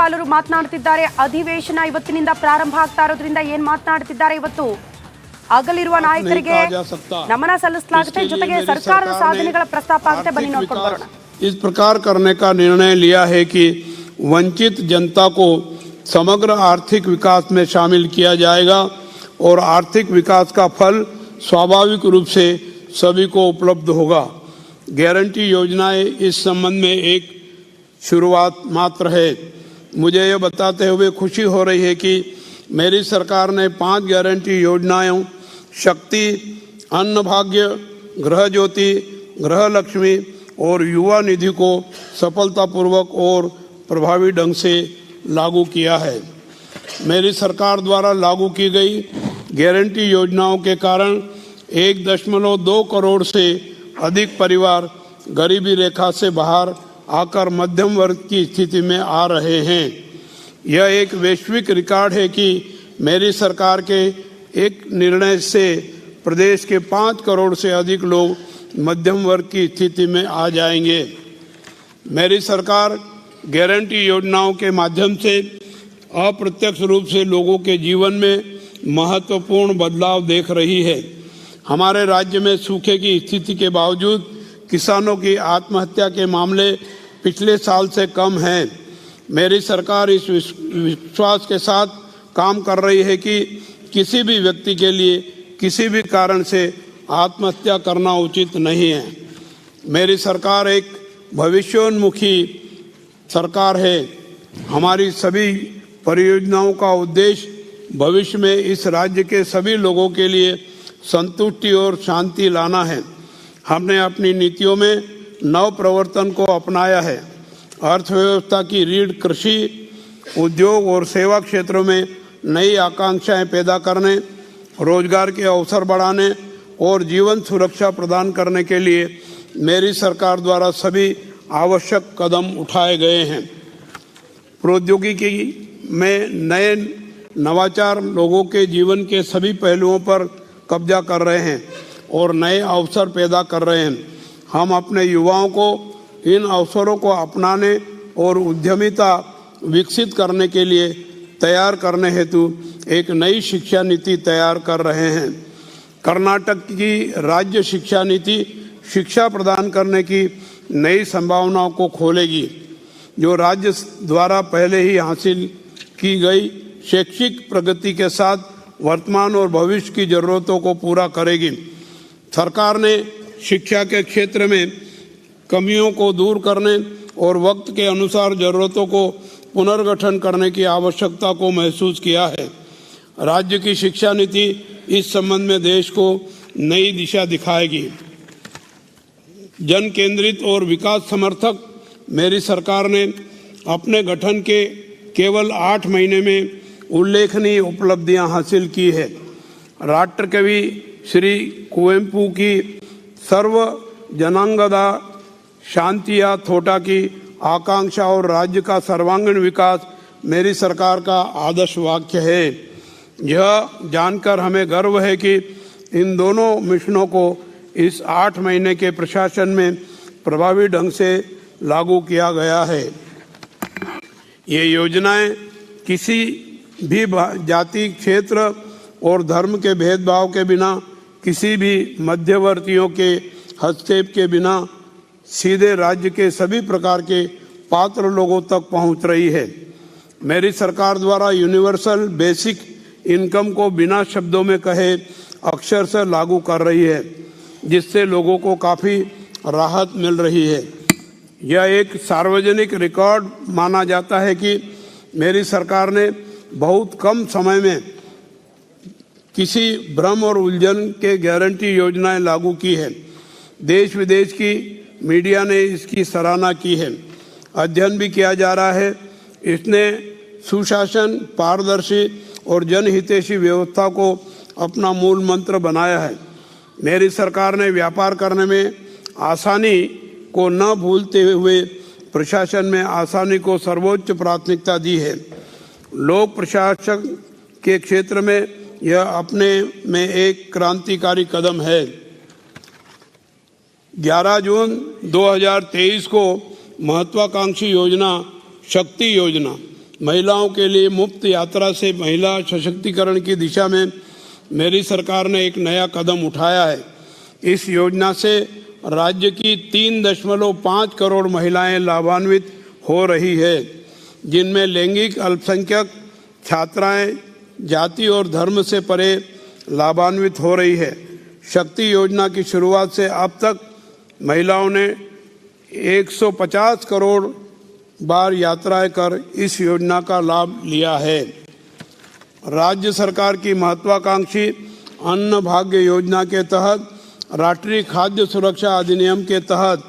ರಾಜ್ಯಪಾಲರು ಮಾತನಾಡುತ್ತಿದ್ದಾರೆ. ಅಧಿವೇಶನ ಇವತ್ತಿನಿಂದ ಪ್ರಾರಂಭ ಆಗ್ತಾ ಇರೋದ್ರಿಂದ ಏನ್ ಮಾತನಾಡುತ್ತಿದ್ದಾರೆ ಇವತ್ತು ಆಗಲಿರುವ ನಾಯಕರಿಗೆ ನಮನ ಸಲ್ಲಿಸಲಾಗುತ್ತೆ. ಜೊತೆಗೆ ಸರ್ಕಾರದ ಸಾಧನೆಗಳ ಪ್ರಸ್ತಾಪ ಆಗುತ್ತೆ. ಬನ್ನಿ ನೋಡ್ಕೊಂಡು ಬರೋಣ. इस प्रकार करने का निर्णय लिया है कि वंचित जनता को समग्र आर्थिक विकास में शामिल किया जाएगा और आर्थिक विकास का फल स्वाभाविक रूप से सभी को उपलब्ध होगा। गारंटी योजनाएं इस संबंध में एक शुरुआत मात्र है। मुझे यह बताते हुए खुशी हो रही है कि मेरी सरकार ने 5 गारंटी योजनाओं शक्ति, अन्न भाग्य, गृह ज्योति, गृह लक्ष्मी और युवा निधि को सफलतापूर्वक और प्रभावी ढंग से लागू किया है। मेरी सरकार द्वारा लागू की गई गारंटी योजनाओं के कारण 1.2 करोड़ से अधिक परिवार गरीबी रेखा से बाहर आकर मध्यम वर्ग की स्थिति में आ रहे हैं। यह एक वैश्विक रिकॉर्ड है कि मेरी सरकार के एक निर्णय से प्रदेश के 5 करोड़ से अधिक लोग मध्यम वर्ग की स्थिति में आ जाएंगे। मेरी सरकार गारंटी योजनाओं के माध्यम से अप्रत्यक्ष रूप से लोगों के जीवन में महत्वपूर्ण बदलाव देख रही है। हमारे राज्य में सूखे की स्थिति के बावजूद किसानों की आत्महत्या के मामले पिछले साल से कम हैं। मेरी सरकार इस विश्वास के साथ काम कर रही है कि किसी भी व्यक्ति के लिए किसी भी कारण से आत्महत्या करना उचित नहीं है। मेरी सरकार एक भविष्योन्मुखी सरकार है। हमारी सभी परियोजनाओं का उद्देश्य भविष्य में इस राज्य के सभी लोगों के लिए संतुष्टि और शांति लाना है। हमने अपनी नीतियों में नव प्रवर्तन को अपनाया है। अर्थव्यवस्था की रीढ़ कृषि, उद्योग और सेवा क्षेत्रों में नई आकांक्षाएं पैदा करने, रोजगार के अवसर बढ़ाने और जीवन सुरक्षा प्रदान करने के लिए मेरी सरकार द्वारा सभी आवश्यक कदम उठाए गए हैं। प्रौद्योगिकी में नए नवाचार लोगों के जीवन के सभी पहलुओं पर कब्जा कर रहे हैं और नए अवसर पैदा कर रहे हैं। हम अपने युवाओं को इन अवसरों को अपनाने और उद्यमिता विकसित करने के लिए तैयार करने हेतु एक नई शिक्षा नीति तैयार कर रहे हैं। कर्नाटक की राज्य शिक्षा नीति शिक्षा प्रदान करने की नई संभावनाओं को खोलेगी, जो राज्य द्वारा पहले ही हासिल की गई शैक्षिक प्रगति के साथ वर्तमान और भविष्य की जरूरतों को पूरा करेगी। सरकार ने शिक्षा के क्षेत्र में कमियों को दूर करने और वक्त के अनुसार जरूरतों को पुनर्गठन करने की आवश्यकता को महसूस किया है। राज्य की शिक्षा नीति इस संबंध में देश को नई दिशा दिखाएगी। जन केंद्रित और विकास समर्थक मेरी सरकार ने अपने गठन के केवल 8 महीने में उल्लेखनीय उपलब्धियां हासिल की है। राष्ट्रकवि श्री कुवेंपु की सर्व जनांगदा शांतिया थोटा की आकांक्षा और राज्य का सर्वांगीण विकास मेरी सरकार का आदर्श वाक्य है। यह जानकर हमें गर्व है कि इन दोनों मिशनों को इस 8 महीने के प्रशासन में प्रभावी ढंग से लागू किया गया है। ये योजनाएं किसी भी जाति, क्षेत्र और धर्म के भेदभाव के बिना, किसी भी मध्यवर्तियों के हस्तक्षेप के बिना सीधे राज्य के सभी प्रकार के पात्र लोगों तक पहुंच रही है। मेरी सरकार द्वारा यूनिवर्सल बेसिक इनकम को बिना शब्दों में कहे अक्षर से लागू कर रही है, जिससे लोगों को काफ़ी राहत मिल रही है। यह एक सार्वजनिक रिकॉर्ड माना जाता है कि मेरी सरकार ने बहुत कम समय में किसी भ्रम और उलझन के गारंटी योजनाएं लागू की है। देश विदेश की मीडिया ने इसकी सराहना की है। अध्ययन भी किया जा रहा है। इसने सुशासन, पारदर्शी और जनहितैषी व्यवस्था को अपना मूल मंत्र बनाया है। मेरी सरकार ने व्यापार करने में आसानी को न भूलते हुए प्रशासन में आसानी को सर्वोच्च प्राथमिकता दी है। लोक प्रशासन के क्षेत्र में यह अपने में एक क्रांतिकारी कदम है। 11 जून 2023 को महत्वाकांक्षी योजना शक्ति योजना महिलाओं के लिए मुफ्त यात्रा से महिला सशक्तिकरण की दिशा में मेरी सरकार ने एक नया कदम उठाया है। इस योजना से राज्य की 3.5 करोड़ महिलाएं लाभान्वित हो रही है, जिनमें लैंगिक अल्पसंख्यक छात्राएं जाति और धर्म से परे लाभान्वित हो रही है। शक्ति योजना की शुरुआत से अब तक महिलाओं ने 150 करोड़ बार यात्राएं कर इस योजना का लाभ लिया है। राज्य सरकार की महत्वाकांक्षी अन्न भाग्य योजना के तहत राष्ट्रीय खाद्य सुरक्षा अधिनियम के तहत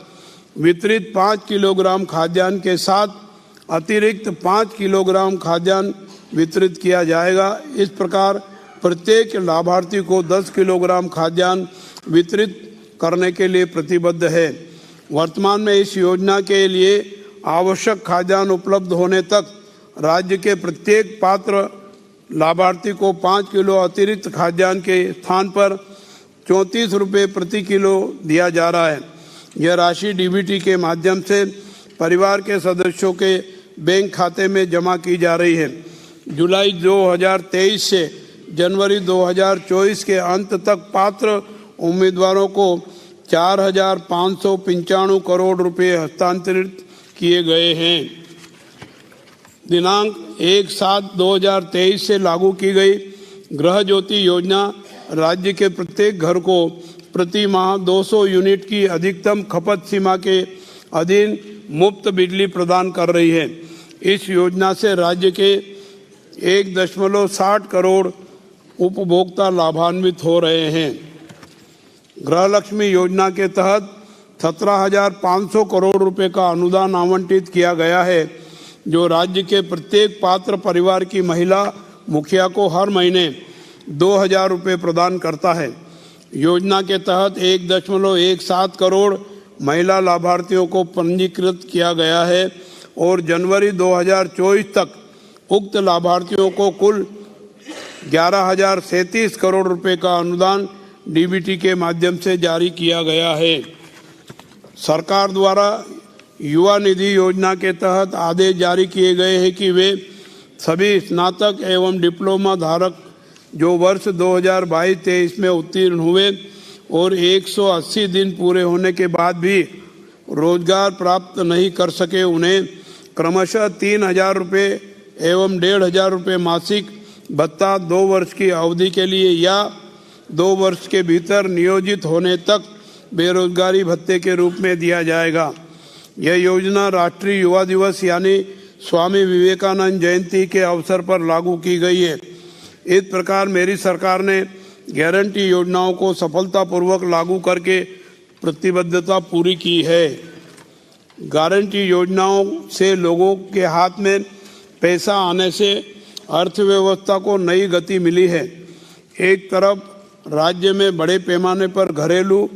वितरित 5 किलोग्राम खाद्यान्न के साथ अतिरिक्त 5 किलोग्राम खाद्यान्न वितरित किया जाएगा। इस प्रकार प्रत्येक लाभार्थी को 10 किलोग्राम खाद्यान्न वितरित करने के लिए प्रतिबद्ध है। वर्तमान में इस योजना के लिए आवश्यक खाद्यान्न उपलब्ध होने तक राज्य के प्रत्येक पात्र लाभार्थी को 5 किलो अतिरिक्त खाद्यान्न के स्थान पर 34 रुपये प्रति किलो दिया जा रहा है। यह राशि डीबीटी के माध्यम से परिवार के सदस्यों के बैंक खाते में जमा की जा रही है। जुलाई 2023 से जनवरी 2024 के अंत तक पात्र उम्मीदवारों को 4,595 करोड़ रुपए हस्तांतरित किए गए हैं। दिनांक 1/7/2023 से लागू की गई गृह ज्योति योजना राज्य के प्रत्येक घर को प्रति माह 200 यूनिट की अधिकतम खपत सीमा के अधीन मुफ्त बिजली प्रदान कर रही है। इस योजना से राज्य के 1.60 करोड़ उपभोक्ता लाभान्वित हो रहे हैं। गृहलक्ष्मी योजना के तहत 17,500 करोड़ रुपए का अनुदान आवंटित किया गया है, जो राज्य के प्रत्येक पात्र परिवार की महिला मुखिया को हर महीने 2,000 रुपये प्रदान करता है। योजना के तहत 1.17 करोड़ महिला लाभार्थियों को पंजीकृत किया गया है और जनवरी 2024 तक उक्त लाभार्थियों को कुल 11,037 करोड़ रुपए का अनुदान डीबीटी के माध्यम से जारी किया गया है। सरकार द्वारा युवा निधि योजना के तहत आदेश जारी किए गए हैं कि वे सभी स्नातक एवं डिप्लोमा धारक जो वर्ष 2022-23 में उत्तीर्ण हुए और 180 दिन पूरे होने के बाद भी रोजगार प्राप्त नहीं कर सके, उन्हें क्रमशः 3,000 रुपये एवं 1,500 रुपये मासिक भत्ता 2 वर्ष की अवधि के लिए या 2 वर्ष के भीतर नियोजित होने तक बेरोजगारी भत्ते के रूप में दिया जाएगा। यह योजना राष्ट्रीय युवा दिवस यानी स्वामी विवेकानंद जयंती के अवसर पर लागू की गई है। इस प्रकार मेरी सरकार ने गारंटी योजनाओं को सफलतापूर्वक लागू करके प्रतिबद्धता पूरी की है। गारंटी योजनाओं से लोगों के हाथ में पैसा आने से अर्थव्यवस्था को नई गति मिली है। एक तरफ राज्य में बड़े पैमाने पर घरेलू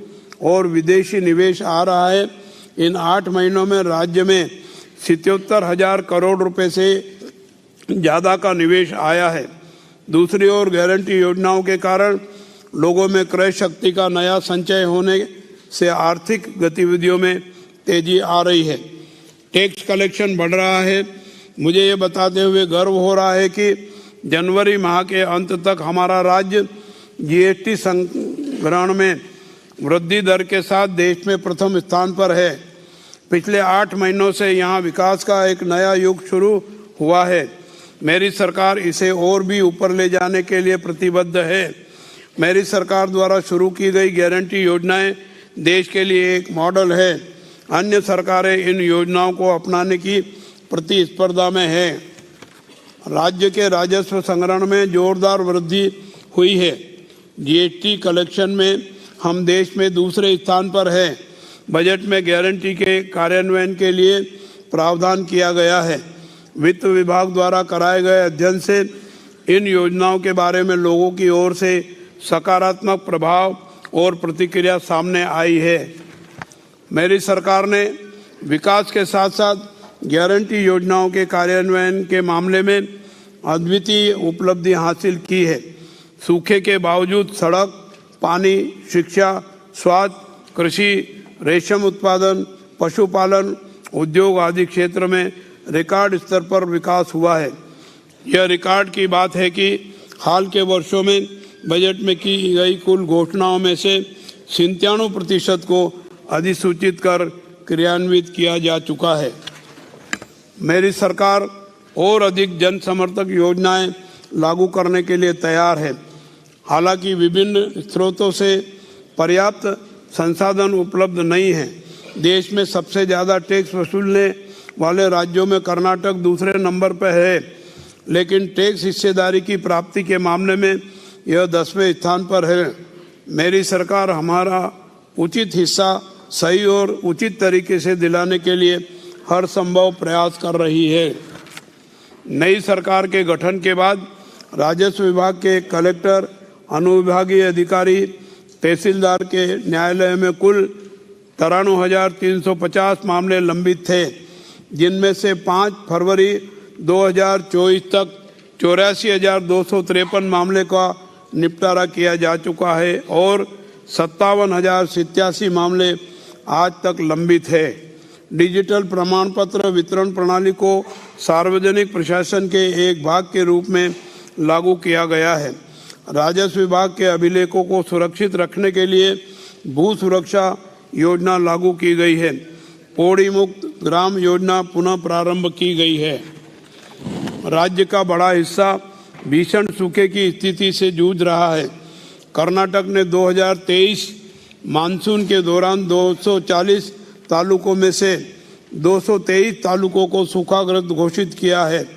और विदेशी निवेश आ रहा है। इन 8 महीनों में राज्य में 77,000 करोड़ रुपए से ज़्यादा का निवेश आया है। दूसरी ओर गारंटी योजनाओं के कारण लोगों में क्रय शक्ति का नया संचय होने से आर्थिक गतिविधियों में तेजी आ रही है। टैक्स कलेक्शन बढ़ रहा है। मुझे ये बताते हुए गर्व हो रहा है कि जनवरी माह के अंत तक हमारा राज्य जीएसटी संग्रहण में वृद्धि दर के साथ देश में प्रथम स्थान पर है। पिछले 8 महीनों से यहाँ विकास का एक नया युग शुरू हुआ है। मेरी सरकार इसे और भी ऊपर ले जाने के लिए प्रतिबद्ध है। मेरी सरकार द्वारा शुरू की गई गारंटी योजनाएं देश के लिए एक मॉडल है। अन्य सरकारें इन योजनाओं को अपनाने की प्रतिस्पर्धा में हैं। राज्य के राजस्व संग्रहण में जोरदार वृद्धि हुई है। जीएसटी कलेक्शन में हम देश में दूसरे स्थान पर हैं। बजट में गारंटी के कार्यान्वयन के लिए प्रावधान किया गया है। वित्त विभाग द्वारा कराए गए अध्ययन से इन योजनाओं के बारे में लोगों की ओर से सकारात्मक प्रभाव और प्रतिक्रिया सामने आई है। मेरी सरकार ने विकास के साथ साथ गारंटी योजनाओं के कार्यान्वयन के मामले में अद्वितीय उपलब्धि हासिल की है। सूखे के बावजूद सड़क, पानी, शिक्षा, स्वास्थ्य, कृषि, रेशम उत्पादन, पशुपालन, उद्योग आदि क्षेत्र में रिकॉर्ड स्तर पर विकास हुआ है। यह रिकॉर्ड की बात है कि हाल के वर्षों में बजट में की गई कुल घोषणाओं में से 97% को अधिसूचित कर क्रियान्वित किया जा चुका है। मेरी सरकार और अधिक जन समर्थक योजनाएं लागू करने के लिए तैयार है। हालांकि विभिन्न स्रोतों से पर्याप्त संसाधन उपलब्ध नहीं हैं। देश में सबसे ज़्यादा टैक्स वसूलने वाले राज्यों में कर्नाटक दूसरे नंबर पर है, लेकिन टैक्स हिस्सेदारी की प्राप्ति के मामले में यह 10वें स्थान पर है। मेरी सरकार हमारा उचित हिस्सा सही और उचित तरीके से दिलाने के लिए हर संभव प्रयास कर रही है। नई सरकार के गठन के बाद राजस्व विभाग के कलेक्टर, अनुविभागीय अधिकारी, तहसीलदार के न्यायालय में कुल 93,350 मामले लंबित थे, जिनमें से 5 फरवरी 2024 तक 84,253 मामले का निपटारा किया जा चुका है और 57,087 मामले आज तक लंबित है। डिजिटल प्रमाण पत्र वितरण प्रणाली को सार्वजनिक प्रशासन के एक भाग के रूप में लागू किया गया है। राजस्व विभाग के अभिलेखों को सुरक्षित रखने के लिए भू सुरक्षा योजना लागू की गई है। पौड़ी मुक्त ग्राम योजना पुनः प्रारंभ की गई है। राज्य का बड़ा हिस्सा भीषण सूखे की स्थिति से जूझ रहा है। कर्नाटक ने 2023 मानसून के दौरान 240 तालुकों में से 223 तालुकों को सूखाग्रस्त घोषित किया है।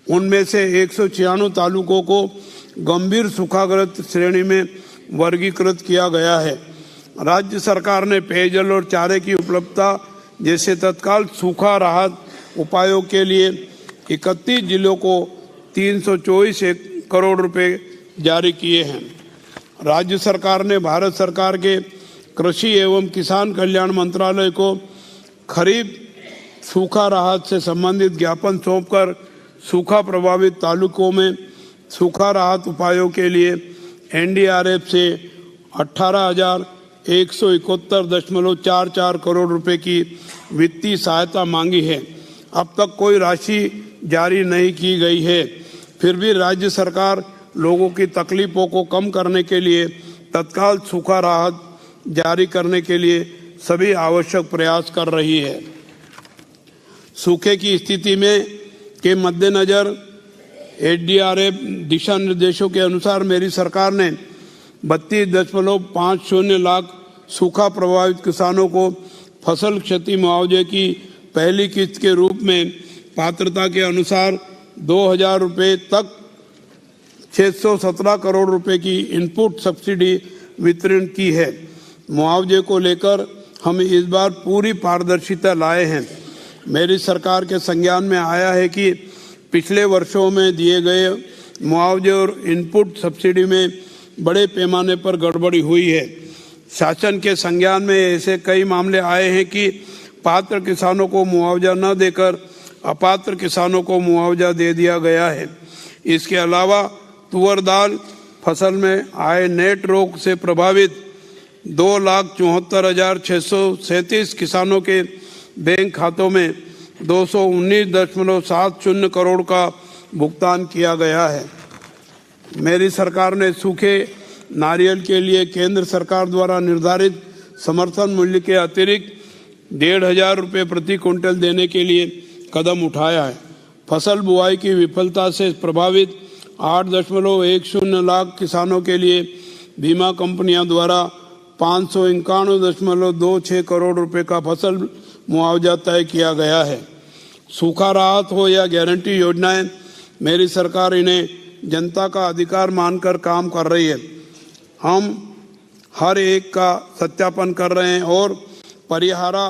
उनमें से 196 तालुकों को गंभीर सूखाग्रस्त श्रेणी में वर्गीकृत किया गया है। राज्य सरकार ने पेयजल और चारे की उपलब्धता जैसे तत्काल सूखा राहत उपायों के लिए 31 जिलों को 324 करोड़ रुपए जारी किए हैं। राज्य सरकार ने भारत सरकार के कृषि एवं किसान कल्याण मंत्रालय को खरीफ सूखा राहत से संबंधित ज्ञापन सौंपकर सूखा प्रभावित तालुकों में सूखा राहत उपायों के लिए एनडीआरएफ से 18,171.44 करोड़ रुपए की वित्तीय सहायता मांगी है। अब तक कोई राशि जारी नहीं की गई है, फिर भी राज्य सरकार लोगों की तकलीफों को कम करने के लिए तत्काल सूखा राहत जारी करने के लिए सभी आवश्यक प्रयास कर रही है। सूखे की स्थिति में के मद्देनजर एनडीआरएफ दिशा निर्देशों के अनुसार मेरी सरकार ने 32.50 लाख सूखा प्रभावित किसानों को फसल क्षति मुआवजे की पहली किस्त के रूप में पात्रता के अनुसार 2,000 रुपये तक 617 करोड़ रुपए की इनपुट सब्सिडी वितरण की है। मुआवजे को लेकर हम इस बार पूरी पारदर्शिता लाए हैं। मेरी सरकार के संज्ञान में आया है कि पिछले वर्षों में दिए गए मुआवजे और इनपुट सब्सिडी में बड़े पैमाने पर गड़बड़ी हुई है। शासन के संज्ञान में ऐसे कई मामले आए हैं कि पात्र किसानों को मुआवजा न देकर अपात्र किसानों को मुआवजा दे दिया गया है। इसके अलावा तुअर दाल फसल में आए नेट रोग से प्रभावित 2,74,637 किसानों के बैंक खातों में 219.70 करोड़ का भुगतान किया गया है। मेरी सरकार ने सूखे नारियल के लिए केंद्र सरकार द्वारा निर्धारित समर्थन मूल्य के अतिरिक्त 1,500 रुपये प्रति क्विंटल देने के लिए कदम उठाया है। फसल बुआई की विफलता से प्रभावित 8.10 लाख किसानों के लिए बीमा कंपनियों द्वारा 551.26 करोड़ रुपए का फसल मुआवजा तय किया गया है। सूखा राहत हो या गारंटी योजनाएं, मेरी सरकार इन्हें जनता का अधिकार मानकर काम कर रही है। हम हर एक का सत्यापन कर रहे हैं और परिहारा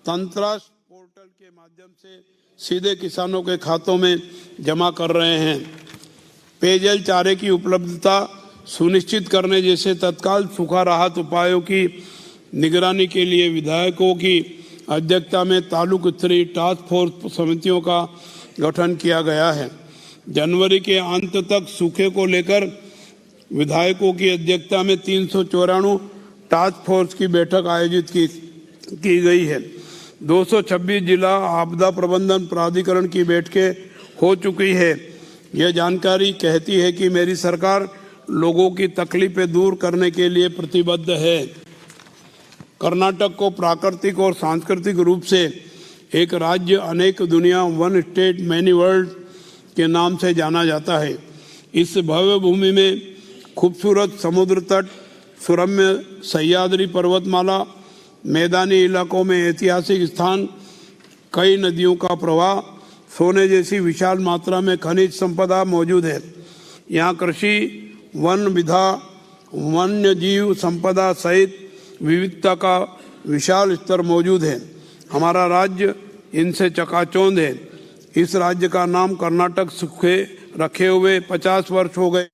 तंत्रांश पोर्टल के माध्यम से सीधे किसानों के खातों में जमा कर रहे हैं। पेयजल चारे की उपलब्धता सुनिश्चित करने जैसे तत्काल सूखा राहत उपायों की निगरानी के लिए विधायकों की अध्यक्षता में तालुक स्तरीय टास्क फोर्स समितियों का गठन किया गया है। जनवरी के अंत तक सूखे को लेकर विधायकों की अध्यक्षता में 394 टास्क फोर्स की बैठक आयोजित की गई है। 226 जिला आपदा प्रबंधन प्राधिकरण की बैठकें हो चुकी है। यह जानकारी कहती है कि मेरी सरकार लोगों की तकलीफें दूर करने के लिए प्रतिबद्ध है। कर्नाटक को प्राकृतिक और सांस्कृतिक रूप से एक राज्य अनेक दुनिया, वन स्टेट मैनी वर्ल्ड के नाम से जाना जाता है। इस भव्य भूमि में खूबसूरत समुद्र तट, सुरम्य सह्याद्री पर्वतमाला, मैदानी इलाकों में ऐतिहासिक स्थान, कई नदियों का प्रवाह, सोने जैसी विशाल मात्रा में खनिज संपदा मौजूद है। यहाँ कृषि, वन विधा, वन्य जीव संपदा सहित विविधता का विशाल स्तर मौजूद है। हमारा राज्य इनसे चकाचौंध है। इस राज्य का नाम कर्नाटक रखे हुए 50 वर्ष हो गए।